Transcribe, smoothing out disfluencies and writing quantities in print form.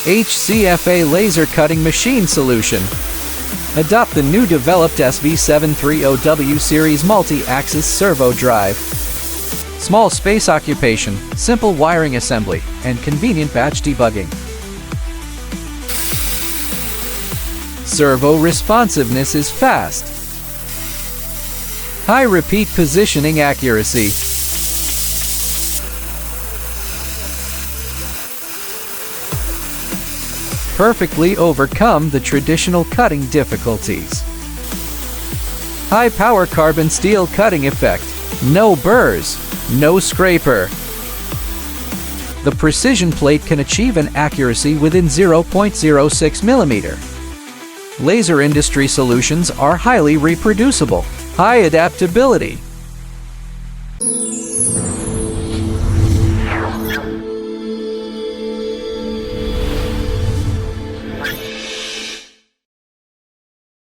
HCFA laser cutting machine solution. Adopt the new developed SV730W series multi-axis servo drive. Small space occupation, simple wiring assembly, and convenient batch debugging. Servo responsiveness is fast. High repeat positioning accuracy. Perfectly overcome the traditional cutting difficulties. High power carbon steel cutting effect. No burrs, no scraper. The precision plate can achieve an accuracy within 0.06 millimeter. Laser industry solutions are highly reproducible. High adaptability.